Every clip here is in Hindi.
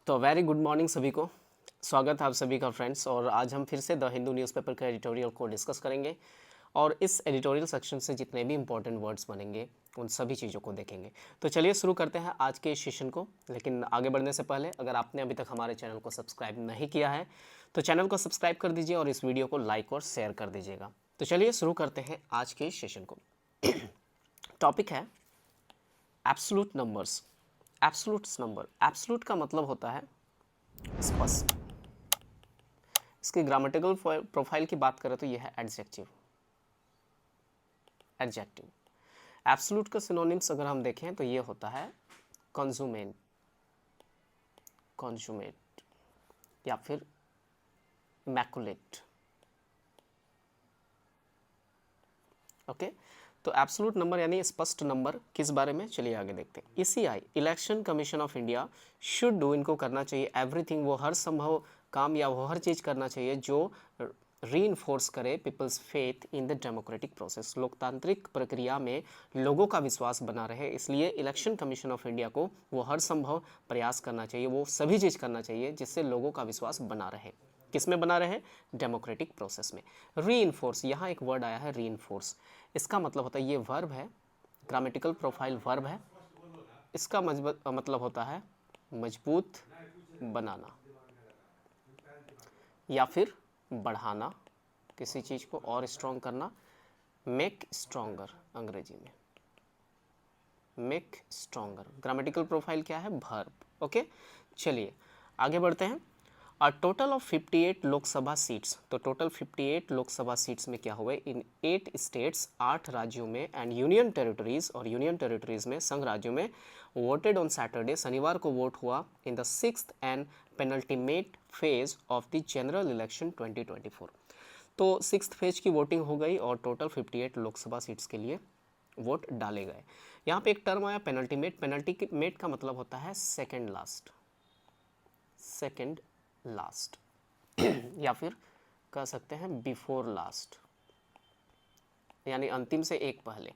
तो वेरी गुड मॉर्निंग सभी को। स्वागत है आप सभी का फ्रेंड्स। और आज हम फिर से द हिंदू न्यूज़पेपर के एडिटोरियल को डिस्कस करेंगे और इस एडिटोरियल सेक्शन से जितने भी इंपॉर्टेंट वर्ड्स बनेंगे उन सभी चीज़ों को देखेंगे। तो चलिए शुरू करते हैं आज के इस सेशन को। लेकिन आगे बढ़ने से पहले अगर आपने अभी तक हमारे चैनल को सब्सक्राइब नहीं किया है तो चैनल को सब्सक्राइब कर दीजिए और इस वीडियो को लाइक और शेयर कर दीजिएगा। तो चलिए शुरू करते हैं आज के इस सेशन को। टॉपिक है absolute numbers. Absolutes number. Absolute का मतलब होता है स्पष्ट। इसकी ग्रामेटिकल प्रोफाइल की बात करें तो यह है एडजेक्टिव। एडजेक्टिव। एब्सोल्यूट का सिनोनिम्स अगर हम देखें तो ये होता है कंज्यूमेंट, कंज्यूमेट या फिर मैकुलेट। ओके, तो एब्सोल्यूट नंबर यानी स्पष्ट नंबर किस बारे में, चलिए आगे देखते हैं। ECI election commission of India should do, इनको करना चाहिए एवरीथिंग, वो हर संभव काम या वो हर चीज़ करना चाहिए जो रीइंफोर्स करे people's faith in the democratic process, लोकतांत्रिक प्रक्रिया में लोगों का विश्वास बना रहे। इसलिए इलेक्शन कमीशन ऑफ इंडिया को वो हर संभव प्रयास करना चाहिए, वो सभी चीज़ करना चाहिए जिससे लोगों का विश्वास बना रहे। किस में बना रहे? डेमोक्रेटिक प्रोसेस में। रीइंफोर्स, यहाँ एक वर्ड आया है रीइंफोर्स। इसका मतलब होता है, ये वर्ब है, ग्रामेटिकल प्रोफाइल वर्ब है। इसका मतलब होता है मजबूत बनाना या फिर बढ़ाना, किसी चीज़ को और स्ट्रॉन्ग करना। मेक स्ट्रॉन्गर अंग्रेजी में, मेक स्ट्रॉन्गर। ग्रामेटिकल प्रोफाइल क्या है? वर्ब। ओके, चलिए आगे बढ़ते हैं। A total of 58 Lok Sabha seats, तो टोटल 58 लोकसभा सीट्स में क्या हुए? इन 8 स्टेट्स, 8 राज्यों में, एंड यूनियन टेरिटरीज, और यूनियन टेरिटरीज में, संघ राज्यों में, वोटेड ऑन सैटरडे, शनिवार को वोट हुआ, in the 6th and penultimate phase of the general election 2024। तो 6th फेज की वोटिंग हो गई और टोटल 58 लोकसभा सीट्स के लिए वोट डाले गए। यहाँ पे एक टर्म आया पेनल्टीमेट। पेनल्टीमेट का मतलब होता है सेकेंड लास्ट, सेकेंड लास्ट या फिर कह सकते हैं बिफोर लास्ट, यानी अंतिम से एक पहले।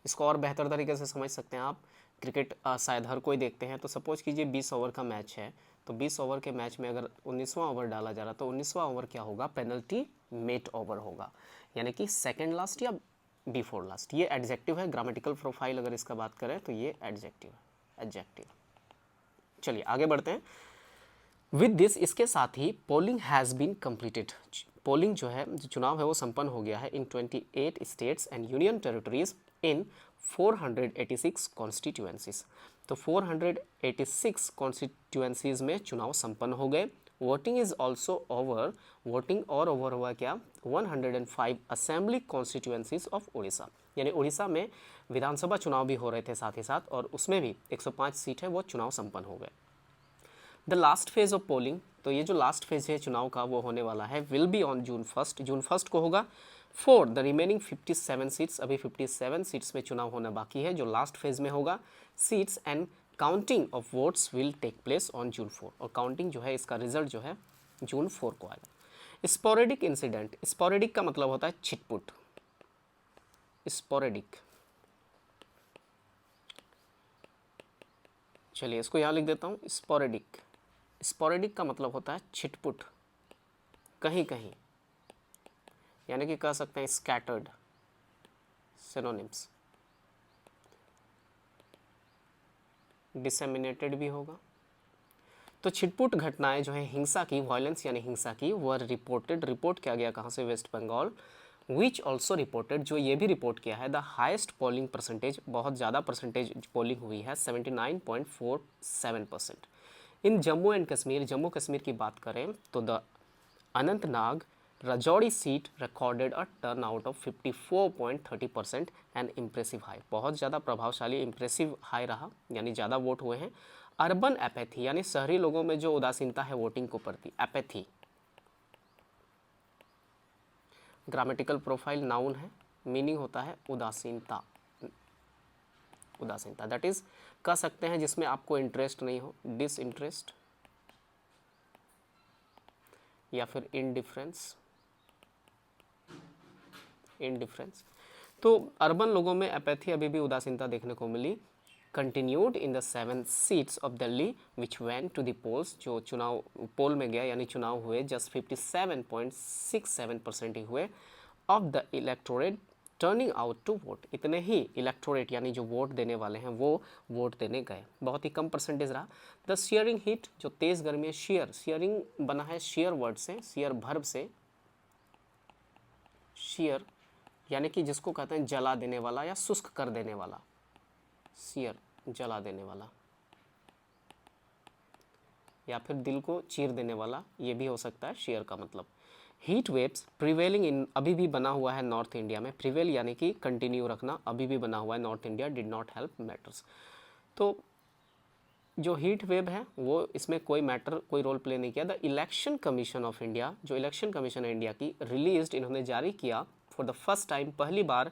इसको और बेहतर तरीके से समझ सकते हैं आप। क्रिकेट शायद हर कोई देखते हैं। तो सपोज कीजिए 20 ओवर का मैच है, तो 20 ओवर के मैच में अगर 19वां ओवर डाला जा रहा तो 19वां ओवर क्या होगा? पेनल्टी मेट ओवर होगा, यानी कि सेकेंड लास्ट या बिफोर लास्ट। ये एडजेक्टिव है। ग्रामेटिकल प्रोफाइल अगर इसका बात करें तो ये एडजेक्टिव है, एडजेक्टिव। चलिए आगे बढ़ते हैं। विद दिस, इसके साथ ही polling has been completed, polling जो है, जो चुनाव है वो संपन्न हो गया है इन 28 states and union territories in 486 constituencies. तो 486 कॉन्स्टिट्यूएंसीज में चुनाव संपन्न हो गए। Voting is also over, voting और ओवर हुआ क्या? 105 असेंबली कॉन्स्टिट्यूएंसीज ऑफ उड़ीसा, यानी उड़ीसा में विधानसभा चुनाव भी हो रहे थे साथ ही साथ, और उसमें भी 105 सीट है वो चुनाव संपन्न हो गए। The last phase of polling, तो ये जो लास्ट फेज है चुनाव का वो होने वाला है, विल बी ऑन जून 1, जून 1 को होगा। फॉर द रिमेनिंग 57 सीट्स, अभी 57 सीट्स में चुनाव होना बाकी है जो लास्ट फेज में होगा। Seats and counting of votes will take place on June 4, और काउंटिंग जो है, इसका रिजल्ट जो है जून 4 को आएगा। स्पोरेडिक इंसिडेंट, स्पोरेडिक का मतलब होता है छिटपुट, स्पोरेडिक। चलिए इसको यहाँ लिख देता हूँ, स्पोरेडिक। स्पोरेडिक का मतलब होता है छिटपुट, कहीं कहीं, यानी कि कह सकते हैं स्कैटर्ड। सिनोनिम्स, डिसेमिनेटेड भी होगा। तो छिटपुट घटनाएं जो है हिंसा की, वायलेंस यानी हिंसा की, वर रिपोर्टेड, रिपोर्ट किया गया कहाँ से? West Bengal. Which also reported, जो ये भी रिपोर्ट किया है, द हाइस्ट पोलिंग परसेंटेज, बहुत ज़्यादा परसेंटेज पोलिंग हुई है, 79.47%। इन जम्मू एंड कश्मीर, जम्मू कश्मीर की बात करें तो the Anantnag Rajouri seat recorded a turn out of 54.30% and impressive high, बहुत ज़्यादा प्रभावशाली, इम्प्रेसिव हाई रहा, यानी ज़्यादा वोट हुए हैं। अर्बन एपैथी, यानी शहरी लोगों में जो उदासीनता है वोटिंग को प्रति, एपैथी। ग्रामेटिकल प्रोफाइल नाउन है, मीनिंग होता है उदासीनता, उदासीनता, दैट इज कह सकते हैं जिसमें आपको इंटरेस्ट नहीं हो, डिस इंटरेस्ट या फिर इनडिफरेंस, इनडिफरेंस। तो अर्बन लोगों में एपैथी, अभी भी उदासीनता देखने को मिली। Continued in the 7 seats of Delhi which went to the polls, जो चुनाव पोल में गया यानी चुनाव हुए, जस्ट 57.67% ही हुए of the electorate turning out to vote, इतने ही इलेक्टोरेट यानी जो वोट देने वाले हैं वो वोट देने गए, बहुत ही कम परसेंटेज रहा। द शेयरिंग हीट, जो तेज़ गर्मी है, शेयरिंग बना है शेयर वर्ड से, शेयर भर्ब से, शेयर यानी कि जिसको कहते हैं जला देने वाला या शुष्क कर देने वाला, शेयर जला देने वाला या फिर दिल को चीर देने वाला, ये भी हो सकता है शेयर का मतलब। हीट वेव्स प्रिवेलिंग इन, अभी भी बना हुआ है नॉर्थ इंडिया में, प्रिवेल यानी कि कंटिन्यू रखना, अभी भी बना हुआ है north India, did not help matters. तो जो हीट वेव है वो इसमें कोई मैटर, कोई रोल प्ले नहीं किया। The election commission of India, जो इलेक्शन कमीशन है इंडिया की, रिलीज्ड, इन्होंने जारी किया फॉर द फर्स्ट टाइम, पहली बार,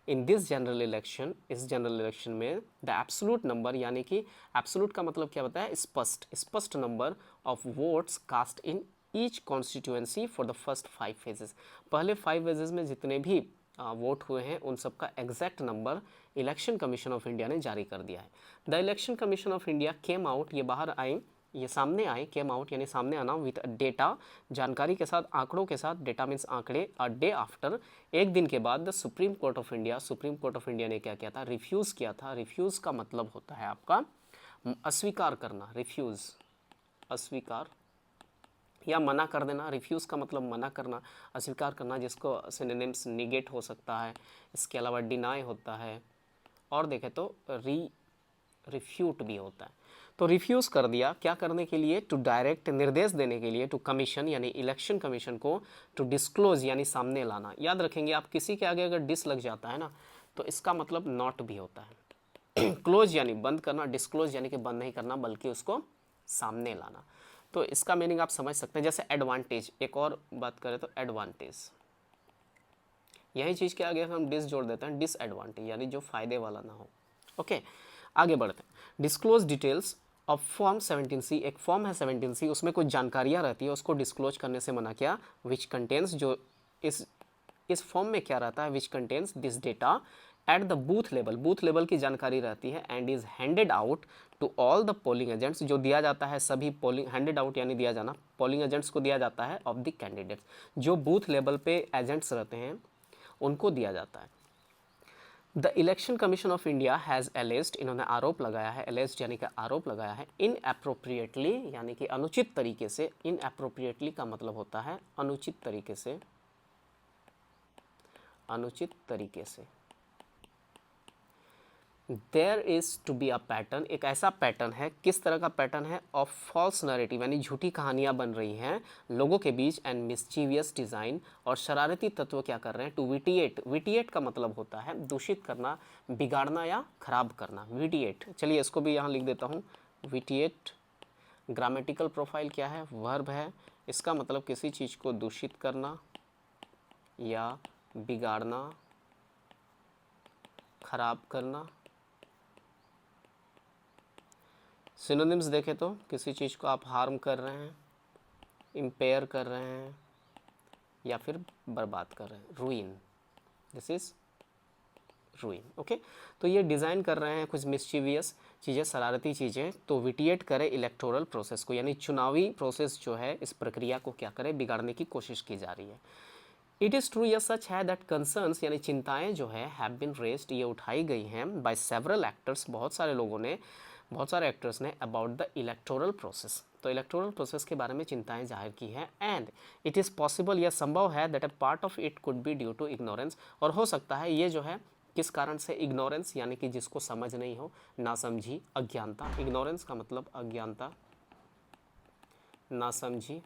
इन दिस जनरल इलेक्शन, इस जनरल इलेक्शन में, द एब्सोल्यूट नंबर, यानी कि एब्सोल्यूट का मतलब क्या होता है, स्पष्ट number of votes cast in each constituency for the first 5 phases, पहले 5 फेजेस में जितने भी वोट हुए हैं उन सबका exact number election commission of India ने जारी कर दिया है। The election commission of India came out, ये बाहर आए, ये सामने आए, केम आउट यानी सामने आना, विथ डेटा, जानकारी के साथ, आंकड़ों के साथ, डेटा मीन्स आंकड़े, अ डे आफ्टर, एक दिन के बाद, the supreme court of India, supreme court of India ने क्या किया था, रिफ्यूज़ किया था। रिफ्यूज़ का मतलब होता है आपका अस्वीकार करना, रिफ्यूज़ अस्वीकार या मना कर देना, रिफ्यूज़ का मतलब मना करना, अस्वीकार करना, जिसको सिनोनिम्स निगेट हो सकता है, इसके अलावा डिनाई होता है, और देखें तो रिफ्यूट भी होता है। तो रिफ्यूज़ कर दिया, क्या करने के लिए, टू डायरेक्ट, निर्देश देने के लिए, टू कमीशन यानी इलेक्शन कमीशन को, टू डिस्क्लोज यानी सामने लाना। याद रखेंगे आप, किसी के आगे अगर डिस लग जाता है ना तो इसका मतलब नॉट भी होता है। क्लोज यानी बंद करना, डिस्क्लोज यानी कि बंद नहीं करना बल्कि उसको सामने लाना। तो इसका मीनिंग आप समझ सकते हैं। जैसे एडवांटेज, एक और बात करें तो एडवांटेज, यही चीज़ के आगे हम डिस जोड़ देते हैं, डिसएडवांटेज यानी जो फायदे वाला ना हो। ओके, आगे बढ़ते हैं। Disclose details of form 17C, एक फॉर्म है 17C, उसमें कुछ जानकारियाँ रहती है, उसको डिस्क्लोज करने से मना किया। विच कंटेन्स, जो इस फॉर्म में क्या रहता है, which contains this data at the booth level, booth level की जानकारी रहती है, and is handed out to all the polling agents, जो दिया जाता है सभी पोलिंग, हैंडेड आउट यानी दिया जाना, पोलिंग एजेंट्स को दिया जाता है, ऑफ द कैंडिडेट्स, जो बूथ लेवल पे एजेंट्स रहते हैं उनको दिया जाता है। The election commission of India has alleged, इन्होंने आरोप लगाया है, एलेज्ड यानी कि आरोप लगाया है, इन अप्रोप्रिएटली यानी कि अनुचित तरीके से, इन अप्रोप्रिएटली का मतलब होता है अनुचित तरीके से, अनुचित तरीके से। There is to be a pattern, एक ऐसा पैटर्न है, किस तरह का पैटर्न है, ऑफ फॉल्स नैरेटिव यानी झूठी कहानियाँ बन रही हैं लोगों के बीच, एंड मिस्चीवियस डिज़ाइन, और शरारती तत्व क्या कर रहे हैं, टू विटिएट, विटिएट का मतलब होता है दूषित करना, बिगाड़ना या खराब करना, विटिएट। चलिए इसको भी यहाँ लिख देता हूँ, विटिएट। ग्रामेटिकल प्रोफाइल क्या है, वर्ब है, इसका मतलब किसी चीज़ को दूषित करना या बिगाड़ना, खराब करना। सिनोनिम्स देखें तो किसी चीज़ को आप हार्म कर रहे हैं, इम्पेयर कर रहे हैं या फिर बर्बाद कर रहे हैं, रूइन, दिस इज़ रूइन। ओके, तो ये डिज़ाइन कर रहे हैं कुछ मिस्चीवियस चीज़ें, शरारती चीज़ें, तो विटिएट करे इलेक्टोरल प्रोसेस को, यानी चुनावी प्रोसेस जो है इस प्रक्रिया को क्या करे, बिगाड़ने की कोशिश की जा रही है। इट इज़ ट्रू, यह सच है, दैट कंसर्न्स यानी चिंताएं जो है हैव बिन रेस्ड, ये उठाई गई हैं बाय सेवरल एक्टर्स, बहुत सारे लोगों ने, बहुत सारे एक्टर्स ने, अबाउट द इलेक्टोरल प्रोसेस, तो इलेक्टोरल प्रोसेस के बारे में चिंताएं जाहिर की हैं। एंड इट इज़ पॉसिबल, यह संभव है, that a part of it could be due to ignorance, और हो सकता है ये जो है किस कारण से, इग्नोरेंस यानी कि जिसको समझ नहीं हो, नासमझी, अज्ञानता, इग्नोरेंस का मतलब अज्ञानता, नासमझी,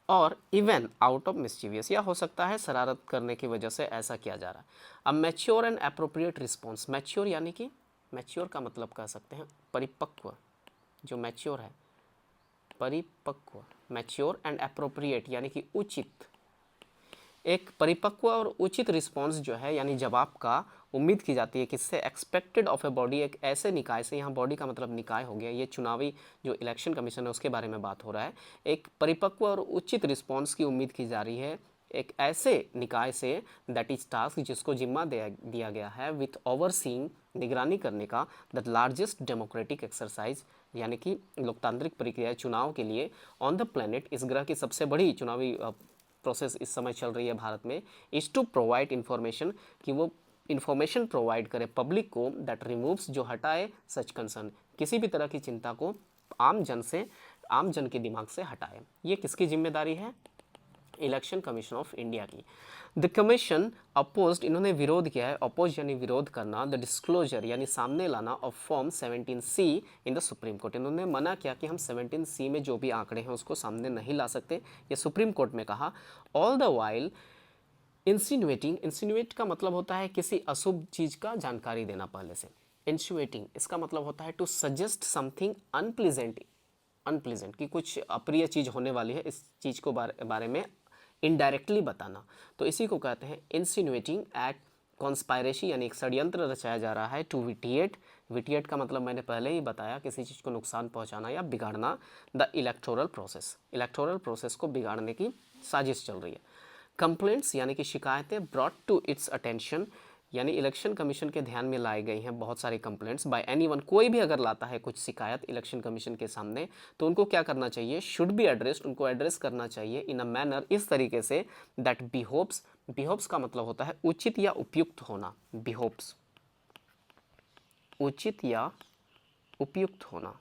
और इवन आउट ऑफ मिस्चीवियस, या हो सकता है शरारत करने की वजह से ऐसा किया जा रहा है। अब mature and appropriate response, mature यानी कि, मैच्योर का मतलब कह सकते हैं परिपक्व, जो मैच्योर है परिपक्व, मैच्योर एंड अप्रोप्रिएट यानी कि उचित, एक परिपक्व और उचित रिस्पॉन्स जो है यानी जवाब का उम्मीद की जाती है, किससे, एक्सपेक्टेड ऑफ ए बॉडी, एक ऐसे निकाय से, यहाँ बॉडी का मतलब निकाय हो गया, ये चुनावी जो इलेक्शन कमीशन है उसके बारे में बात हो रहा है, एक परिपक्व और उचित रिस्पॉन्स की उम्मीद की जा रही है एक ऐसे निकाय से दैट इज टास्क जिसको जिम्मा दिया गया है विथ ओवरसीइंग निगरानी करने का द लार्जेस्ट डेमोक्रेटिक एक्सरसाइज यानी कि लोकतांत्रिक प्रक्रिया चुनाव के लिए ऑन द प्लेनेट, इस ग्रह की सबसे बड़ी चुनावी प्रोसेस इस समय चल रही है भारत में, इज टू प्रोवाइड इन्फॉर्मेशन, कि वो इन्फॉर्मेशन प्रोवाइड करे पब्लिक को दैट रिमूव्स, जो हटाए सच कंसर्न, किसी भी तरह की चिंता को आम जन के दिमाग से हटाए। ये किसकी जिम्मेदारी है? इलेक्शन कमीशन ऑफ इंडिया की। द कमीशन अपोज्ड, इन्होंने विरोध किया है, अपोज यानी विरोध करना, द डिस्क्लोजर यानी सामने लाना of form 17C in the supreme court, इन्होंने मना किया कि हम 17C में जो भी आंकड़े हैं उसको सामने नहीं ला सकते, ये सुप्रीम कोर्ट में कहा। All the while insinuating, insinuate का मतलब होता है किसी अशुभ चीज़ का जानकारी देना पहले से। इंसिनुएटिंग इसका मतलब होता है to suggest something unpleasant, unpleasant कि कुछ अप्रिय चीज़ होने वाली है, इस चीज़ को बारे में इनडायरेक्टली बताना, तो इसी को कहते हैं इंसिनुएटिंग एक्ट। कॉन्स्पायरेसी यानी एक षड्यंत्र रचाया जा रहा है टू विटिएट, विटिएट का मतलब मैंने पहले ही बताया, किसी चीज़ को नुकसान पहुंचाना या बिगाड़ना। The electoral process, electoral process को बिगाड़ने की साजिश चल रही है। कंप्लेंट्स यानी कि शिकायतें, ब्रॉट टू इट्स अटेंशन यानी इलेक्शन कमीशन के ध्यान में लाई गई हैं बहुत सारी कंप्लेंट्स बाय एनीवन, कोई भी अगर लाता है कुछ शिकायत इलेक्शन कमीशन के सामने तो उनको क्या करना चाहिए? शुड बी एड्रेस्ड, उनको एड्रेस करना चाहिए इन अ मैनर, इस तरीके से दैट बिहोप्स, बिहोप्स का मतलब होता है उचित या उपयुक्त होना, बिहोप्स उचित या उपयुक्त होना,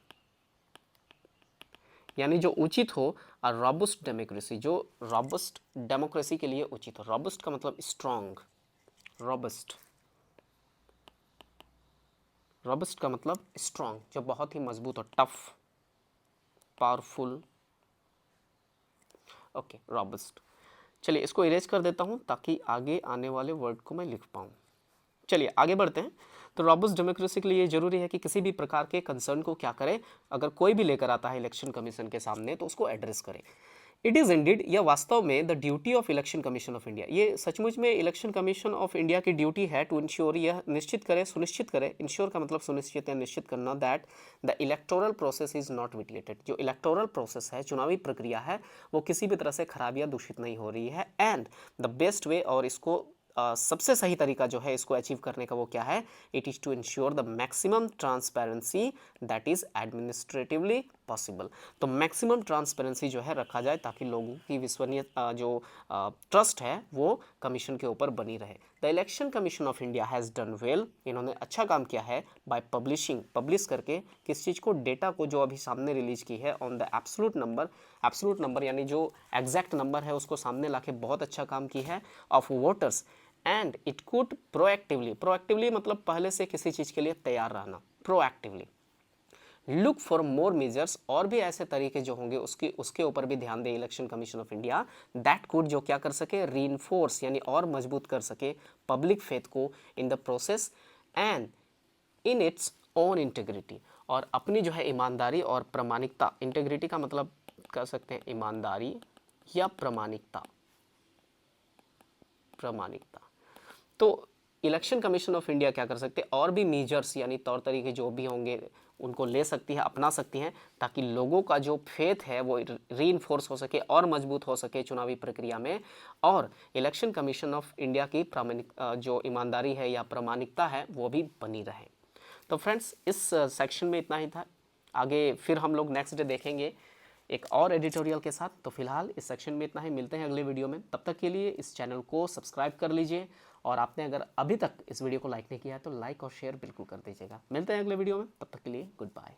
यानी जो उचित हो। और रॉबस्ट डेमोक्रेसी, जो रॉबस्ट डेमोक्रेसी के लिए उचित हो। रॉबस्ट का मतलब स्ट्रॉन्ग, रॉबस्ट, रॉबस्ट का मतलब स्ट्रॉन्ग, जो बहुत ही मजबूत हो, टफ, पावरफुल, ओके रॉबस्ट। चलिए इसको इरेज कर देता हूँ ताकि आगे आने वाले वर्ड को मैं लिख पाऊँ। चलिए आगे बढ़ते हैं। तो रॉबस्ट डेमोक्रेसी के लिए ये जरूरी है कि किसी भी प्रकार के कंसर्न को क्या करे, अगर कोई भी लेकर आता है इलेक्शन कमीशन के सामने तो उसको एड्रेस करे। इट इज़ इंडीड, यह वास्तव में the duty of election commission of India, ये सचमुच में इलेक्शन कमीशन ऑफ इंडिया की ड्यूटी है टू इंश्योर, यह निश्चित करे, सुनिश्चित करे, इंश्योर का मतलब सुनिश्चित या निश्चित करना, that the electoral process is not vitiated, जो इलेक्टोरल प्रोसेस है, चुनावी प्रक्रिया है, वो किसी भी तरह से खराब या दूषित नहीं हो रही है। एंड द बेस्ट वे, और इसको सबसे सही तरीका जो है इसको अचीव करने का वो क्या है? It is to ensure the maximum transparency that is administratively possible. तो मैक्सिमम ट्रांसपेरेंसी जो है रखा जाए ताकि लोगों की विश्वसनीय जो ट्रस्ट है वो कमीशन के ऊपर बनी रहे। The election commission of India has done well, इन्होंने अच्छा काम किया है बाय पब्लिशिंग, पब्लिश करके किस चीज़ को? डेटा को, जो अभी सामने रिलीज की है on the absolute number, absolute number यानी जो एग्जैक्ट नंबर है उसको सामने लाके बहुत अच्छा काम की है of voters. And it could proactively, proactively मतलब पहले से किसी चीज़ के लिए तैयार रहना, proactively look for more measures, और भी ऐसे तरीके जो होंगे उसके ऊपर भी ध्यान दे election commission of India, that could, जो क्या कर सके? रीइंफोर्स यानी और मजबूत कर सके पब्लिक फेथ को in the process and in its own integrity, और अपनी जो है ईमानदारी और प्रामाणिकता, इंटेग्रिटी का मतलब कर सकते हैं ईमानदारी या प्रामाणिकता, प्रामाणिकता। तो इलेक्शन कमीशन ऑफ इंडिया क्या कर सकते हैं? और भी मेजर्स यानी तौर तरीके जो भी होंगे उनको ले सकती है, अपना सकती हैं, ताकि लोगों का जो फेथ है वो रीइंफोर्स हो सके और मजबूत हो सके चुनावी प्रक्रिया में, और इलेक्शन कमीशन ऑफ इंडिया की प्रामाणिक जो ईमानदारी है या प्रामाणिकता है वो भी बनी रहे। तो फ्रेंड्स इस सेक्शन में इतना ही था, आगे फिर हम लोग नेक्स्ट डे देखेंगे एक और एडिटोरियल के साथ। तो फिलहाल इस सेक्शन में इतना ही, मिलते हैं अगले वीडियो में, तब तक के लिए इस चैनल को सब्सक्राइब कर लीजिए, और आपने अगर अभी तक इस वीडियो को लाइक नहीं किया है तो लाइक और शेयर बिल्कुल कर दीजिएगा। मिलते हैं अगले वीडियो में, तब तक के लिए गुड बाय।